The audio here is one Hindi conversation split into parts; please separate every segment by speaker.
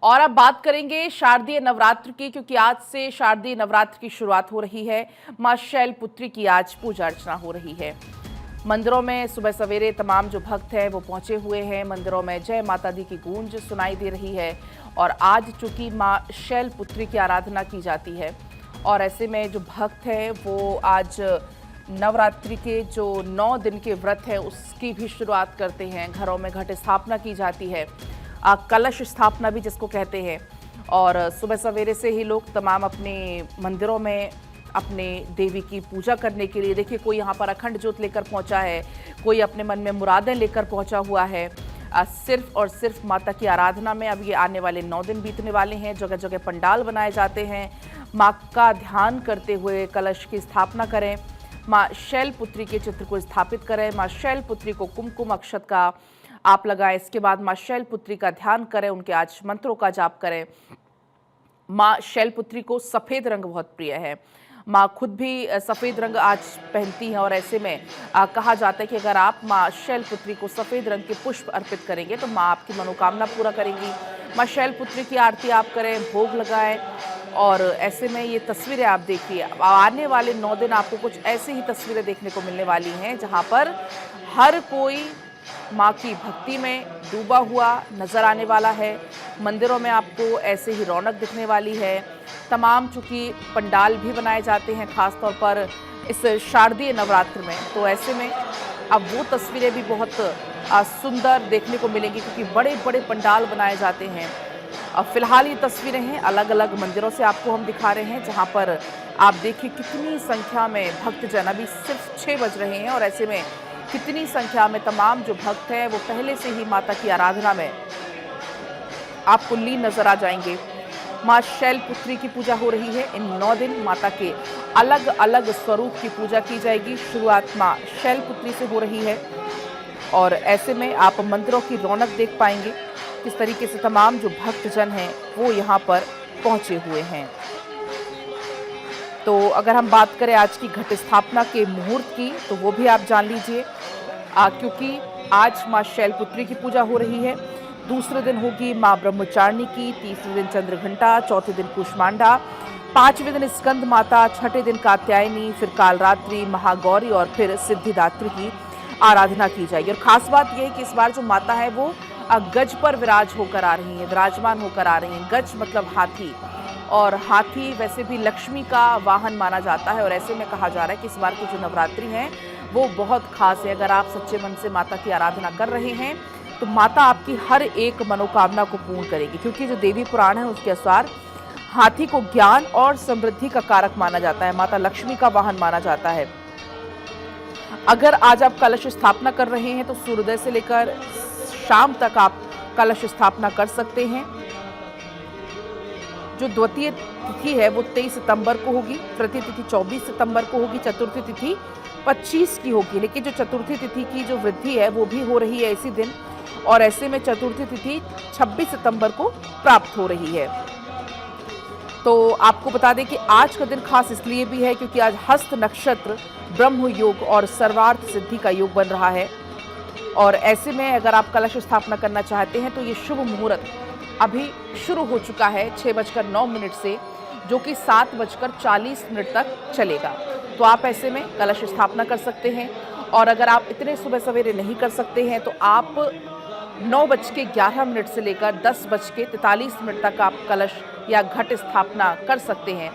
Speaker 1: और अब बात करेंगे शारदीय नवरात्र की, क्योंकि आज से शारदीय नवरात्र की शुरुआत हो रही है। मां शैलपुत्री की आज पूजा अर्चना हो रही है। मंदिरों में सुबह सवेरे तमाम जो भक्त हैं वो पहुंचे हुए हैं। मंदिरों में जय माता दी की गूंज सुनाई दे रही है और आज चूंकि मां शैलपुत्री की आराधना की जाती है और ऐसे में जो भक्त हैं वो आज नवरात्रि के जो 9 दिन के व्रत है उसकी भी शुरुआत करते हैं। घरों में घट स्थापना की जाती है, कलश स्थापना भी जिसको कहते हैं। और सुबह सवेरे से ही लोग तमाम अपने मंदिरों में अपने देवी की पूजा करने के लिए, देखिए कोई यहाँ पर अखंड ज्योत लेकर पहुँचा है, कोई अपने मन में मुरादें लेकर पहुँचा हुआ है। सिर्फ और सिर्फ माता की आराधना में अब ये आने वाले 9 दिन बीतने वाले हैं। जगह जगह पंडाल बनाए जाते हैं। माँ का ध्यान करते हुए कलश की स्थापना करें, माँ शैलपुत्री के चित्र को स्थापित करें, माँ शैलपुत्री को कुमकुम अक्षत का आप लगाएं। इसके बाद माँ शैलपुत्री का ध्यान करें, उनके आज मंत्रों का जाप करें। माँ शैलपुत्री को सफ़ेद रंग बहुत प्रिय है। माँ खुद भी सफ़ेद रंग आज पहनती हैं और ऐसे में कहा जाता है कि अगर आप माँ शैलपुत्री को सफ़ेद रंग के पुष्प अर्पित करेंगे तो माँ आपकी मनोकामना पूरा करेंगी। माँ शैलपुत्री की आरती आप करें, भोग लगाएं। और ऐसे में ये तस्वीरें आप देखिए, आने वाले 9 दिन आपको कुछ ऐसी ही तस्वीरें देखने को मिलने वाली हैं जहाँ पर हर कोई माँ की भक्ति में डूबा हुआ नजर आने वाला है। मंदिरों में आपको ऐसे ही रौनक दिखने वाली है। तमाम चूंकि पंडाल भी बनाए जाते हैं खास तौर पर इस शारदीय नवरात्र में, तो ऐसे में अब वो तस्वीरें भी बहुत सुंदर देखने को मिलेंगी क्योंकि बड़े बड़े पंडाल बनाए जाते हैं। अब फिलहाल ये तस्वीरें हैं अलग अलग मंदिरों से आपको हम दिखा रहे हैं जहाँ पर आप देखिए कितनी संख्या में भक्तजन, अभी सिर्फ 6 बज रहे हैं और ऐसे में कितनी संख्या में तमाम जो भक्त हैं वो पहले से ही माता की आराधना में आपको लीन नजर आ जाएंगे। माँ शैलपुत्री की पूजा हो रही है। इन 9 दिन माता के अलग अलग स्वरूप की पूजा की जाएगी। शुरुआत माँ शैलपुत्री से हो रही है और ऐसे में आप मंदिरों की रौनक देख पाएंगे किस तरीके से तमाम जो भक्तजन हैं वो यहाँ पर पहुँचे हुए हैं। तो अगर हम बात करें आज की घट स्थापना के मुहूर्त की तो वो भी आप जान लीजिए, क्योंकि आज माँ शैलपुत्री की पूजा हो रही है। दूसरे दिन होगी माँ ब्रह्मचारिणी की, तीसरे दिन चंद्रघंटा, चौथे दिन कुष्मांडा, 5वें दिन स्कंद माता, 6ठे दिन कात्यायनी, फिर कालरात्रि, महागौरी और फिर सिद्धिदात्री की आराधना की जाएगी। और खास बात यह है कि इस बार जो माता है वो गज पर विराजमान होकर आ रही हैं। गज मतलब हाथी, और हाथी वैसे भी लक्ष्मी का वाहन माना जाता है और ऐसे में कहा जा रहा है कि इस बार की जो नवरात्रि है वो बहुत खास है। अगर आप सच्चे मन से माता की आराधना कर रहे हैं तो माता आपकी हर एक मनोकामना को पूर्ण करेगी, क्योंकि जो देवी पुराण है उसके अनुसार हाथी को ज्ञान और समृद्धि का कारक माना जाता है, माता लक्ष्मी का वाहन माना जाता है। अगर आज आप कलश स्थापना कर रहे हैं तो सूर्योदय से लेकर शाम तक आप कलश स्थापना कर सकते हैं। जो द्वितीय तिथि है वो 23 सितंबर को होगी, तृतीय तिथि 24 सितंबर को होगी, चतुर्थी तिथि 25 की होगी। लेकिन जो चतुर्थी तिथि की जो वृद्धि है वो भी हो रही है इसी दिन और ऐसे में चतुर्थी तिथि 26 सितंबर को प्राप्त हो रही है। तो आपको बता दें कि आज का दिन खास इसलिए भी है क्योंकि आज हस्त नक्षत्र, ब्रह्म योग और सर्वार्थ सिद्धि का योग बन रहा है। और ऐसे में अगर आप कलश स्थापना करना चाहते हैं तो ये शुभ मुहूर्त अभी शुरू हो चुका है 6:09 से, जो कि 7:40 तक चलेगा। तो आप ऐसे में कलश स्थापना कर सकते हैं। और अगर आप इतने सुबह सवेरे नहीं कर सकते हैं तो आप 9:11 से लेकर 10:43 तक आप कलश या घट स्थापना कर सकते हैं।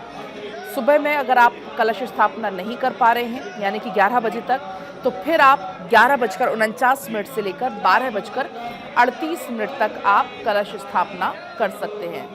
Speaker 1: सुबह में अगर आप कलश स्थापना नहीं कर पा रहे हैं यानी कि 11 बजे तक, तो फिर आप 11:49 से लेकर 12:38 तक आप कलश स्थापना कर सकते हैं।